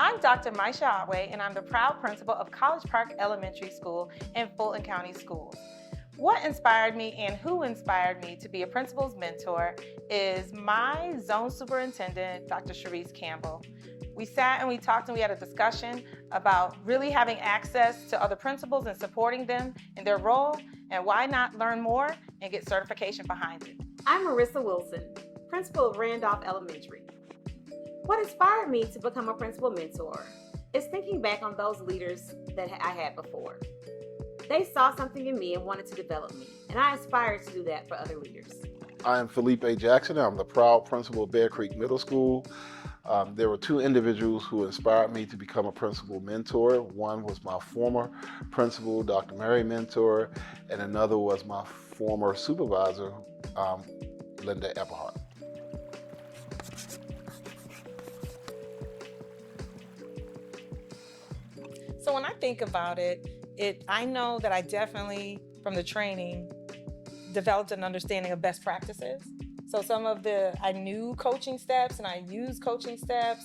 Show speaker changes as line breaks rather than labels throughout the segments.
I'm Dr. Maisha Otway, and I'm the proud principal of College Park Elementary School in Fulton County Schools. What inspired me and who inspired me to be a principal's mentor is my zone superintendent, Dr. Sharice Campbell. We sat and we talked and we had a discussion about really having access to other principals and supporting them in their role, and why not learn more and get certification behind it.
I'm Marissa Wilson, principal of Randolph Elementary. What inspired me to become a principal mentor is thinking back on those leaders that I had before. They saw something in me and wanted to develop me, and I aspired to do that for other leaders.
I am Felipe Jackson. I'm the proud principal of Bear Creek Middle School. There were two individuals who inspired me to become a principal mentor. One was my former principal, Dr. Mary Mentor, and another was my former supervisor, Linda Epperhart.
So when I think about it, I know that I definitely, from the training, developed an understanding of best practices. So I knew coaching steps and I used coaching steps,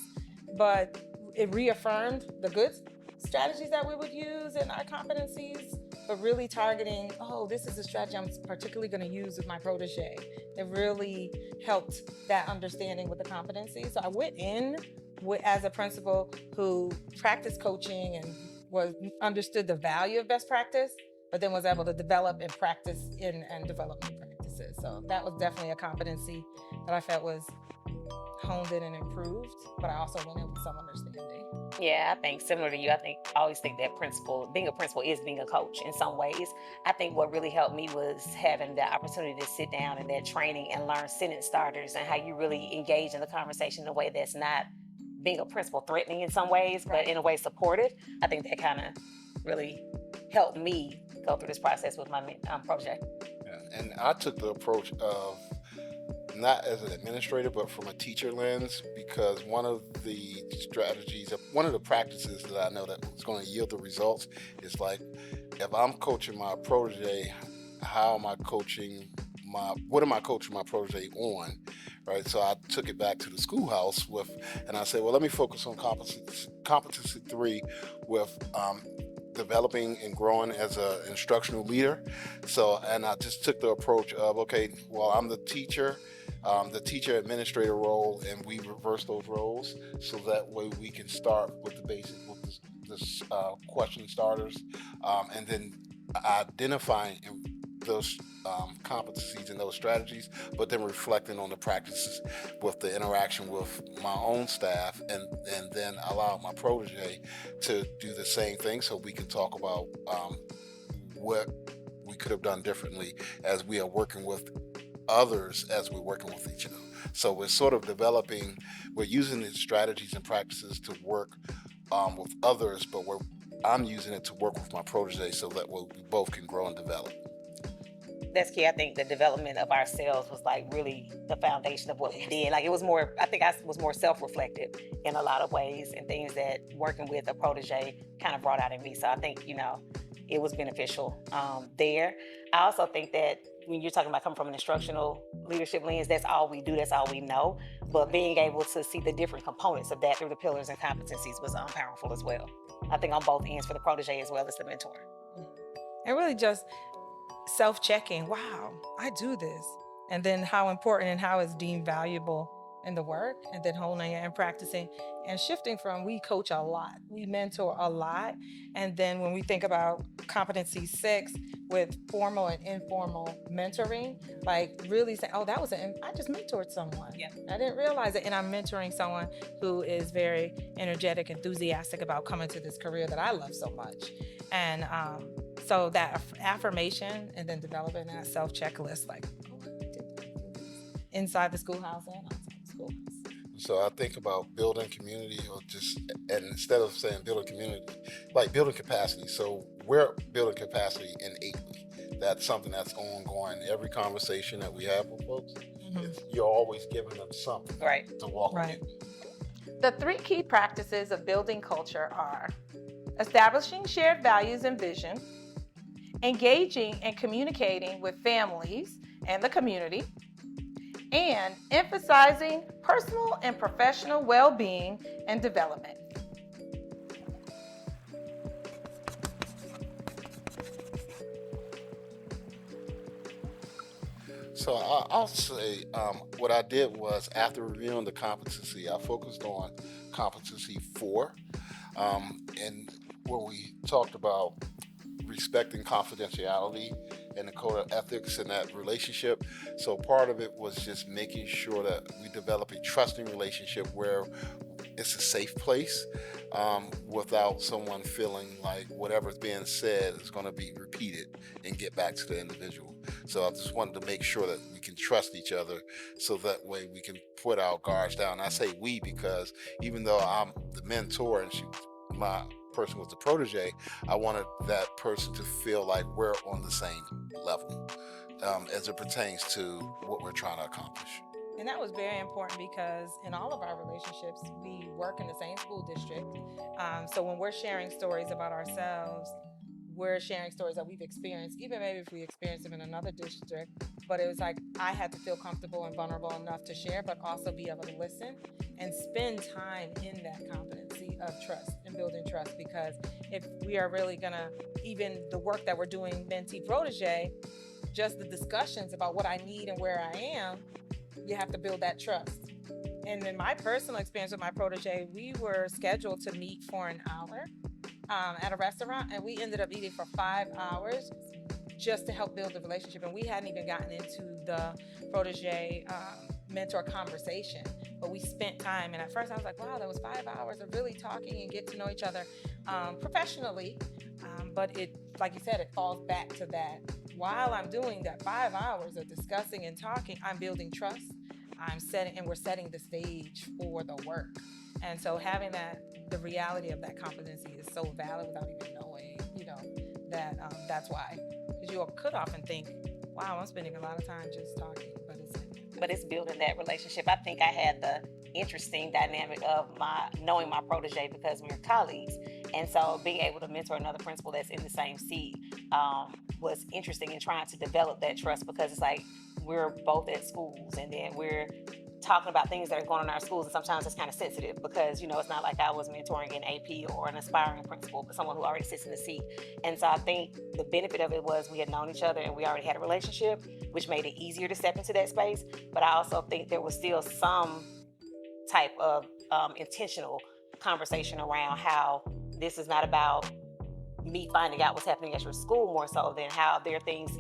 but it reaffirmed the good strategies that we would use in our competencies, but really targeting, this is the strategy I'm particularly going to use with my protege. It really helped that understanding with the competencies. So I went in as a principal who practiced coaching and understood the value of best practice, but then was able to develop and practice and develop new practices. So that was definitely a competency that I felt was honed in and improved, but I also went in with some understanding.
Yeah, I think similar to you, I always think that being a principal is being a coach in some ways. I think what really helped me was having the opportunity to sit down in that training and learn sentence starters and how you really engage in the conversation in a way that's not being a principal threatening in some ways, but in a way supportive. I think that kind of really helped me go through this process with my protege.
Yeah, and I took the approach of not as an administrator, but from a teacher lens, because one of the strategies, one of the practices that I know that is going to yield the results is like, if I'm coaching my protege, what am I coaching my protege on, right? So I took it back to the schoolhouse and I said, well, let me focus on competency 3 with developing and growing as an instructional leader. So, and I just took the approach of, I'm the teacher administrator role, and we reverse those roles so that way we can start with the basic, with this question starters, and then identifying those competencies and those strategies, but then reflecting on the practices with the interaction with my own staff, and then allow my protege to do the same thing so we can talk about what we could have done differently as we are working with others, as we're working with each other. So we're sort of we're using these strategies and practices to work with others, but I'm using it to work with my protege so that we both can grow and develop.
That's key. I think the development of ourselves was like really the foundation of what we did. Like I was more self-reflective in a lot of ways, and things that working with a protege kind of brought out in me. So I think, it was beneficial there. I also think that when you're talking about coming from an instructional leadership lens, that's all we do, that's all we know. But being able to see the different components of that through the pillars and competencies was powerful as well. I think on both ends for the protege as well as the mentor.
And really just self-checking, wow, I do this. And then how important and how it's deemed valuable in the work, and then honing it and practicing and shifting from, we coach a lot, we mentor a lot. And then when we think about competency 6 with formal and informal mentoring, like really saying, I just mentored someone.
Yeah.
I didn't realize it. And I'm mentoring someone who is very energetic, enthusiastic about coming to this career that I love so much. And so that affirmation, and then developing that self-checklist, like, inside the schoolhouse and outside the schoolhouse.
So I think about building community, and instead of saying building community, like building capacity. So we're building capacity innately. That's something that's ongoing. Every conversation that we have with folks, you're always giving them something to walk with.
The 3 key practices of building culture are establishing shared values and vision, engaging and communicating with families and the community, and emphasizing personal and professional well-being and development.
So I'll say what I did was after reviewing the competency, I focused on competency 4, and where we talked about respecting confidentiality and the code of ethics in that relationship. So part of it was just making sure that we develop a trusting relationship where it's a safe place, without someone feeling like whatever's being said is going to be repeated and get back to the individual. So I just wanted to make sure that we can trust each other, so that way we can put our guards down. I say we because even though I'm the mentor and my person was the protege, I wanted that person to feel like we're on the same level, as it pertains to what we're trying to accomplish.
And that was very important because in all of our relationships, we work in the same school district. So when we're sharing stories about ourselves, we're sharing stories that we've experienced, even maybe if we experienced them in another district. But it was like I had to feel comfortable and vulnerable enough to share, but also be able to listen and spend time in that competency of trust and building trust. Because if we are really gonna, even the work that we're doing, mentee protege, just the discussions about what I need and where I am, you have to build that trust. And in my personal experience with my protege, we were scheduled to meet for an hour at a restaurant, and we ended up eating for 5 hours just to help build the relationship. And we hadn't even gotten into the protege mentor conversation, but we spent time. And at first I was like, wow, that was 5 hours of really talking and get to know each other professionally. But it, like you said, it falls back to that. While I'm doing that 5 hours of discussing and talking, I'm building trust. We're setting the stage for the work. And so having that, the reality of that competency is so valid without even knowing, that that's why. Because you could often think, wow, I'm spending a lot of time just talking,
but it's building that relationship. I think I had the interesting dynamic of knowing my protege because we were colleagues. And so being able to mentor another principal that's in the same seat was interesting in trying to develop that trust, because it's like we're both at schools and then we're talking about things that are going on in our schools, and sometimes it's kind of sensitive because it's not like I was mentoring an AP or an aspiring principal, but someone who already sits in the seat. And so I think the benefit of it was we had known each other and we already had a relationship, which made it easier to step into that space. But I also think there was still some type of intentional conversation around how this is not about me finding out what's happening at your school more so than how there are things,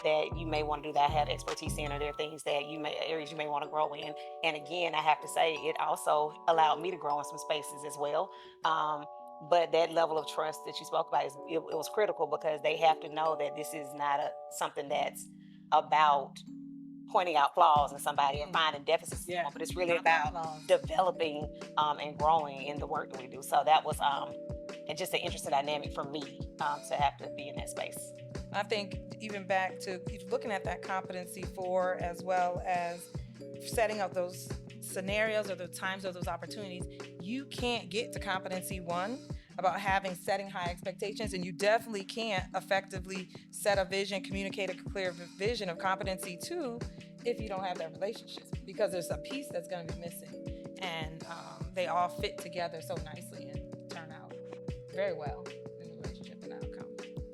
that you may want to do that I have expertise in, or there are things that areas you may want to grow in. And again, I have to say, it also allowed me to grow in some spaces as well. But that level of trust that you spoke about, it was critical, because they have to know that this is not something that's about pointing out flaws in somebody and finding deficits, but it's really about developing and growing in the work that we do. So that was and just an interesting dynamic for me to have to be in that space.
I think even back to looking at that competency 4, as well as setting up those scenarios or the times or those opportunities, you can't get to competency 1 about setting high expectations, and you definitely can't effectively set a vision, communicate a clear vision of competency 2 if you don't have that relationship, because there's a piece that's going to be missing, and they all fit together so nicely and turn out very well in the relationship and outcome.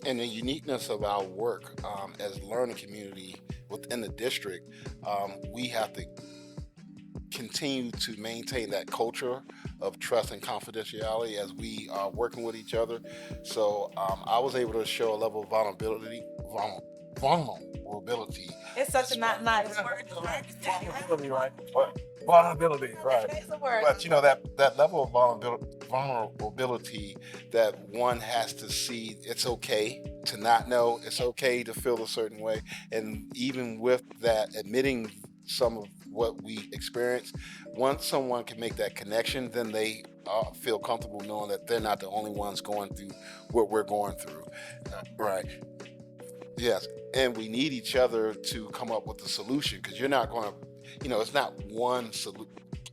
And the uniqueness of our work as a learning community within the district, we have to continue to maintain that culture of trust and confidentiality as we are working with each other. So I was able to show a level of vulnerability.
It's such a not nice word.
Vulnerability, right? Vulnerability, right?
It's a word.
But that level of vulnerability that one has to see, it's okay to not know, it's okay to feel a certain way, and even with that, admitting some of what we experience, once someone can make that connection, then they feel comfortable knowing that they're not the only ones going through what we're going through, right? Yes, and we need each other to come up with a solution, because you're not going to, it's not one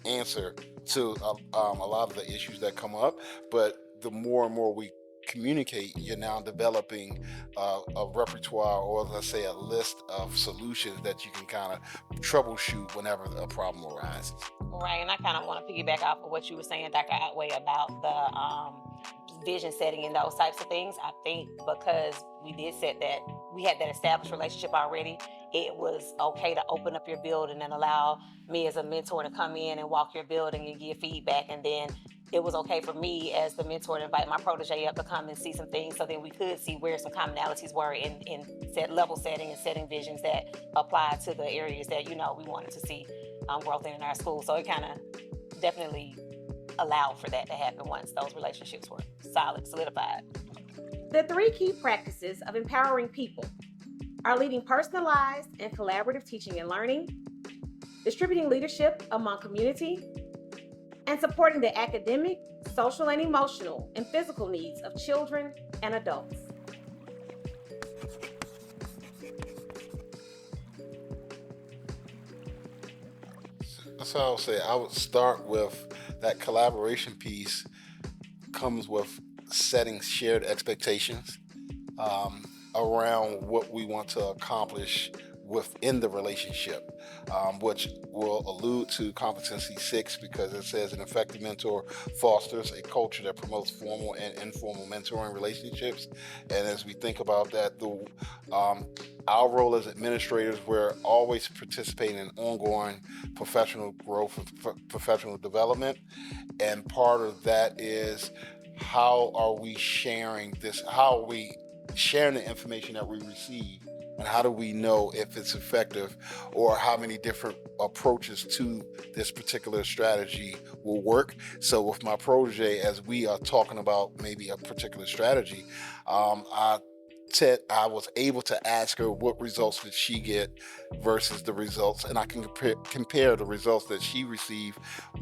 answer to a lot of the issues that come up, but the more and more we communicate, you're now developing a repertoire, or let's say a list of solutions that you can kind of troubleshoot whenever a problem arises.
Right, and I kind of want to piggyback off of what you were saying, Dr. Otway, about the vision setting and those types of things. I think because we had that established relationship already, it was okay to open up your building and allow me as a mentor to come in and walk your building and give feedback. And then it was okay for me as the mentor to invite my protege up to come and see some things, so that we could see where some commonalities were in set level setting and setting visions that apply to the areas that, we wanted to see growth in our school. So it kind of definitely allowed for that to happen once those relationships were solidified.
The 3 key practices of empowering people are leading personalized and collaborative teaching and learning, distributing leadership among community, and supporting the academic, social and emotional, and physical needs of children and adults.
So I would say I would start with that collaboration piece comes with setting shared expectations around what we want to accomplish within the relationship, which will allude to competency 6, because it says an effective mentor fosters a culture that promotes formal and informal mentoring relationships. And as we think about that, our role as administrators, we're always participating in ongoing professional growth and professional development. And part of that is how are we sharing this? How are we sharing the information that we receive? And how do we know if it's effective, or how many different approaches to this particular strategy will work? So with my protege, as we are talking about maybe a particular strategy, I was able to ask her what results did she get versus the results, and I can compare the results that she received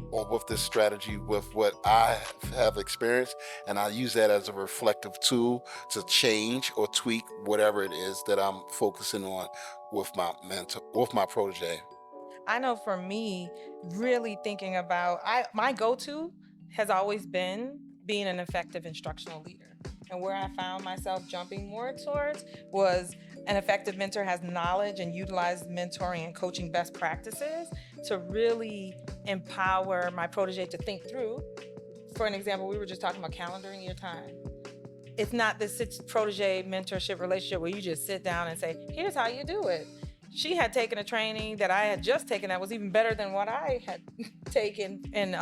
with this strategy with what I have experienced, and I use that as a reflective tool to change or tweak whatever it is that I'm focusing on with my mentor, with my protege.
I know for me, really thinking about, my go-to has always been being an effective instructional leader. And where I found myself jumping more towards was an effective mentor has knowledge and utilized mentoring and coaching best practices to really empower my protege to think through. For an example, we were just talking about calendaring your time. It's not this protege mentorship relationship where you just sit down and say, here's how you do it. She had taken a training that I had just taken that was even better than what I had taken and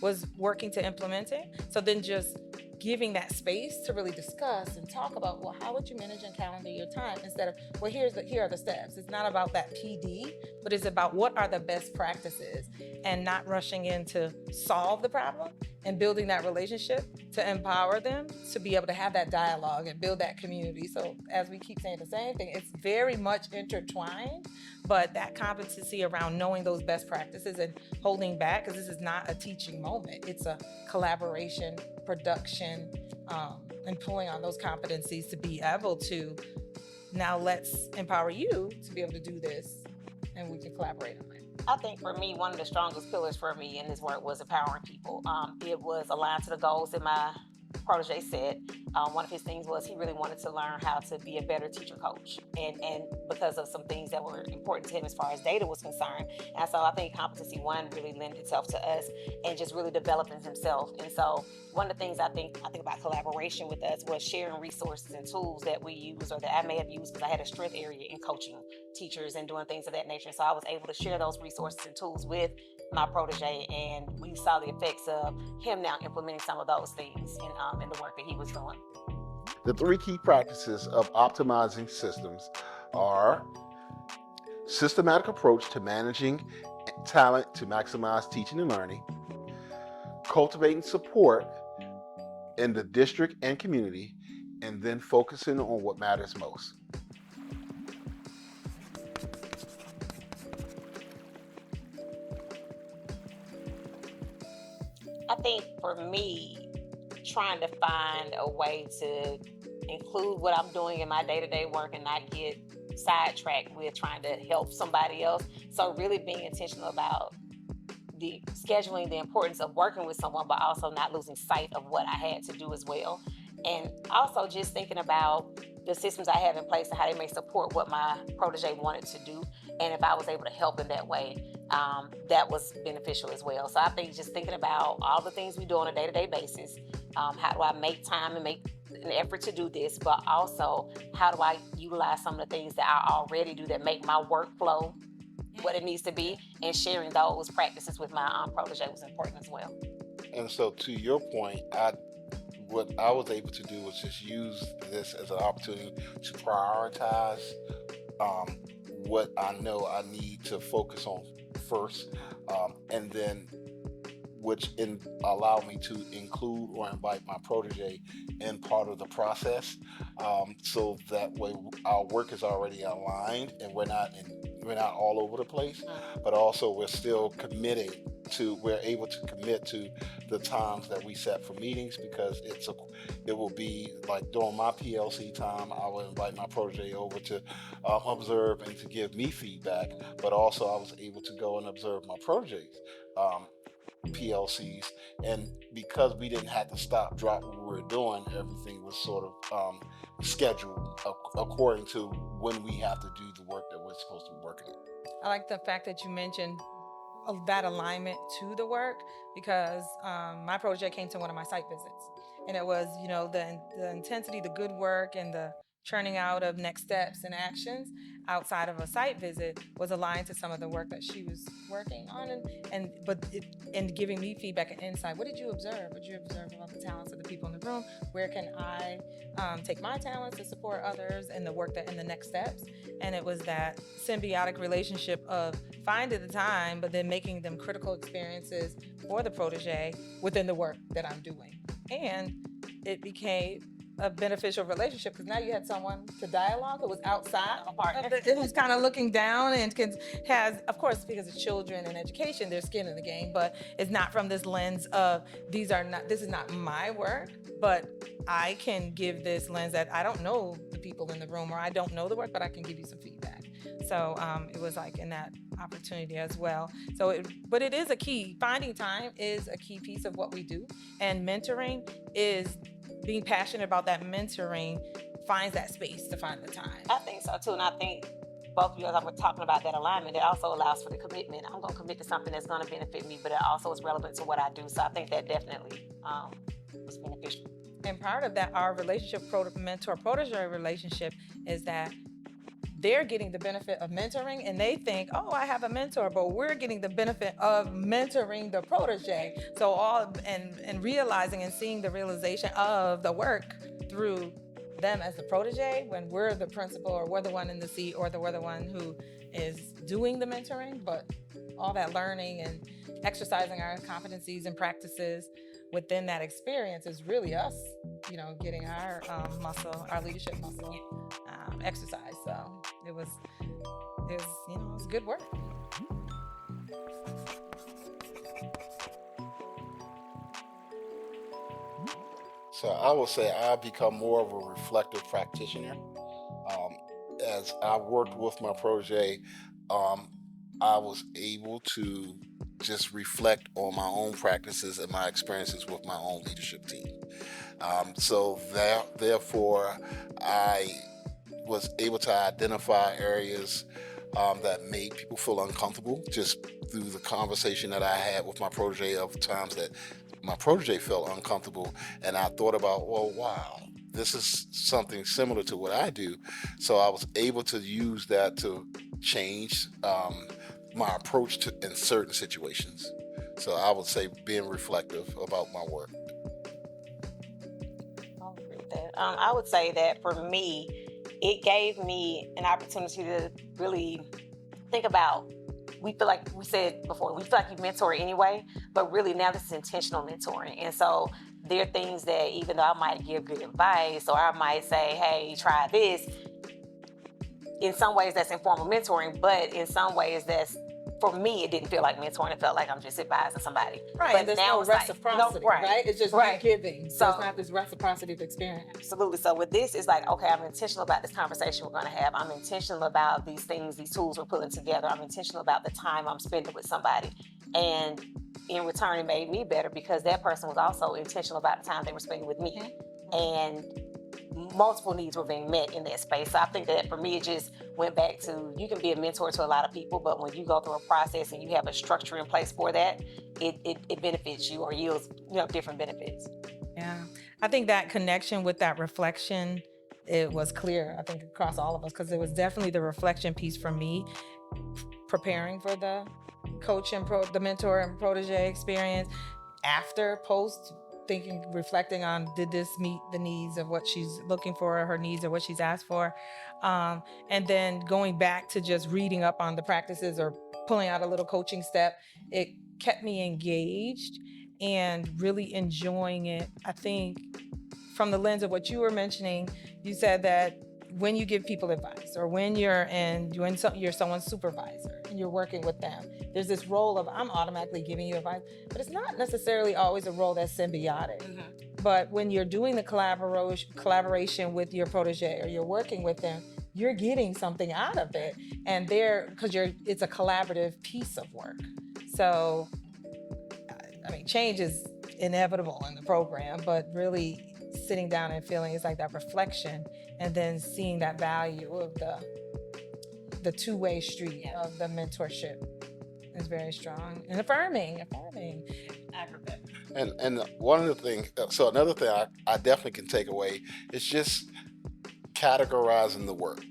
was working to implement it. So then just giving that space to really discuss and talk about, well, how would you manage and calendar your time, instead of, well, here are the steps. It's not about that PD, but it's about what are the best practices, and not rushing in to solve the problem, and building that relationship to empower them to be able to have that dialogue and build that community. So as we keep saying the same thing, it's very much intertwined, but that competency around knowing those best practices and holding back, because this is not a teaching moment, it's a collaboration, production, and pulling on those competencies to be able to, now let's empower you to be able to do this, and we can collaborate on it.
I think for me, one of the strongest pillars for me in this work was empowering people. It was aligned to the goals that my protege said. One of his things was he really wanted to learn how to be a better teacher coach, and because of some things that were important to him as far as data was concerned. And so I think competency 1 really lent itself to us and just really developing himself. And so one of the things I think about collaboration with us was sharing resources and tools that we use, or that I may have used, because I had a strength area in coaching teachers and doing things of that nature. So I was able to share those resources and tools with my protege, and we saw the effects of him now implementing some of those things in the work that he was doing.
The 3 key practices of optimizing systems are systematic approach to managing talent to maximize teaching and learning, cultivating support in the district and community, and then focusing on what matters most.
I think for me, trying to find a way to include what I'm doing in my day-to-day work and not get sidetracked with trying to help somebody else. So really being intentional about the scheduling, the importance of working with someone, but also not losing sight of what I had to do as well. And also just thinking about the systems I have in place and how they may support what my protege wanted to do. And if I was able to help in that way, that was beneficial as well. So I think just thinking about all the things we do on a day-to-day basis, how do I make time and make an effort to do this, but also how do I utilize some of the things that I already do that make my workflow what it needs to be, and sharing those practices with my protege was important as well.
And so to your point, what I was able to do was just use this as an opportunity to prioritize what I know I need to focus on first, and then which allow me to include or invite my protege in part of the process, so that way our work is already aligned and we're not all over the place, but also we're able to commit to the times that we set for meetings, because it will be like during my PLC time, I will invite my protege over to observe and to give me feedback, but also I was able to go and observe my protege's PLCs, and because we didn't have to stop, drop what we were doing, everything was sort of scheduled according to when we have to do the work that we're supposed to be working on.
I like the fact that you mentioned that alignment to the work, because my project came to one of my site visits, and it was, the intensity, the good work, and the churning out of next steps and actions outside of a site visit was aligned to some of the work that she was working on, and giving me feedback and insight. What did you observe? What did you observe about the talents of the people in the room? Where can I take my talents to support others in the work and the next steps? And it was that symbiotic relationship of finding the time, but then making them critical experiences for the protege within the work that I'm doing. And it became a beneficial relationship, because now you had someone to dialogue who was outside of it, was kind of looking down, and has, of course, because of children and education, there's skin in the game, but it's not from this lens of this is not my work, but I can give this lens that I don't know the people in the room, or I don't know the work, but I can give you some feedback. So it was like in that opportunity as well. But it is a key. Finding time is a key piece of what we do, and mentoring is being passionate about that. Mentoring finds that space to find the time.
I think so too, and I think both of you guys were talking about that alignment. It also allows for the commitment. I'm going to commit to something that's going to benefit me, but it also is relevant to what I do. So I think that definitely was beneficial.
And part of that, our relationship, mentor-protege relationship, is that they're getting the benefit of mentoring, and they think, oh, I have a mentor, but we're getting the benefit of mentoring the protege. So and realizing and seeing the realization of the work through them as the protege, when we're the principal, or we're the one in the seat, or we're the one who is doing the mentoring, but all that learning and exercising our competencies and practices within that experience is really us, getting our leadership muscle exercise. So it was good work.
So I will say I've become more of a reflective practitioner. As I worked with my protege, I was able to just reflect on my own practices and my experiences with my own leadership team. Therefore, I was able to identify areas that made people feel uncomfortable, just through the conversation that I had with my protege, of times that my protege felt uncomfortable. And I thought about, well, wow, this is something similar to what I do. So I was able to use that to change my approach in certain situations. So I would say being reflective about my work.
I'll agree with that. I would say that for me, it gave me an opportunity to really think about, we feel like we said before, we feel like you mentor anyway, but really now this is intentional mentoring. And so there are things that, even though I might give good advice, or I might say, hey, try this, in some ways that's informal mentoring, but in some ways that's, for me, it didn't feel like mentoring. It felt like I'm just advising somebody.
Right,
but
and there's
now
no reciprocity, right? It's just
right.
giving. So it's not this reciprocity of experience.
Absolutely. So with this, it's like, okay, I'm intentional about this conversation we're going to have. I'm intentional about these things, these tools we're putting together. I'm intentional about the time I'm spending with somebody. And in return, it made me better, because that person was also intentional about the time they were spending with me. Mm-hmm. And multiple needs were being met in that space. So I think that for me, it just went back to, you can be a mentor to a lot of people, but when you go through a process and you have a structure in place for that, it benefits you, or yields different benefits.
Yeah, I think that connection with that reflection, it was clear, I think, across all of us, because it was definitely the reflection piece for me, preparing for the coach and the mentor and protege experience, after, post, thinking, reflecting on, did this meet the needs of what she's looking for, her needs, or what she's asked for, and then going back to just reading up on the practices or pulling out a little coaching step. It kept me engaged and really enjoying it. I think from the lens of what you were mentioning, you said that when you give people advice, or when you're someone's supervisor and you're working with them, there's this role of, I'm automatically giving you advice, but it's not necessarily always a role that's symbiotic. But when you're doing the collaboration with your protege, or you're working with them, you're getting something out of it, and it's a collaborative piece of work. So, I mean, change is inevitable in the program, but really sitting down and feeling, it's like that reflection, and then seeing that value of the two-way street of the mentorship is very strong and affirming. Aggregate.
And one of the things, so another thing I definitely can take away is just categorizing the work.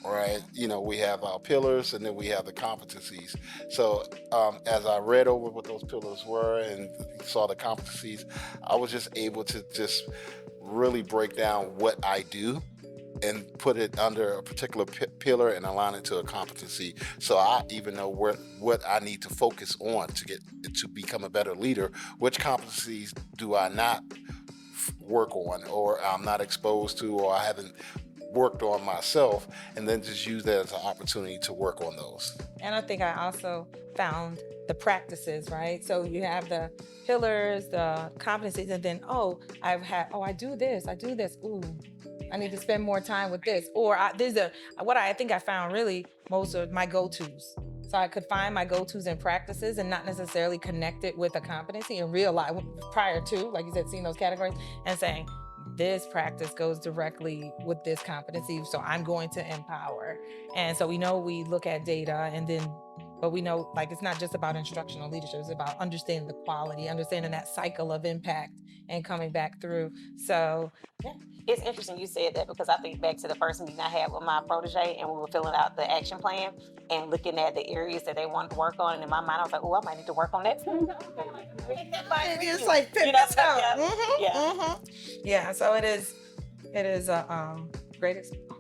Right, we have our pillars, and then we have the competencies. So as I read over what those pillars were and saw the competencies, I was just able to just really break down what I do and put it under a particular pillar and align it to a competency. So I even know what I need to focus on to become a better leader. Which competencies do I not work on, or I'm not exposed to, or I haven't worked on myself, and then just use that as an opportunity to work on those.
And I think I also found the practices, right? So you have the pillars, the competencies, and then, I do this. Ooh, I need to spend more time with this. Or what I think I found really most of my go-tos. So I could find my go-tos and practices and not necessarily connect it with a competency, and realize prior to, like you said, seeing those categories and saying, this practice goes directly with this competency, so I'm going to empower. And so we look at data, but we know, like, it's not just about instructional leadership, it's about understanding the quality, understanding that cycle of impact and coming back through. So, yeah.
It's interesting you said that, because I think back to the first meeting I had with my protege, and we were filling out the action plan and looking at the areas that they wanted to work on. And in my mind, I was like, I might need to work on that.
It's like, yeah, so it is a great experience.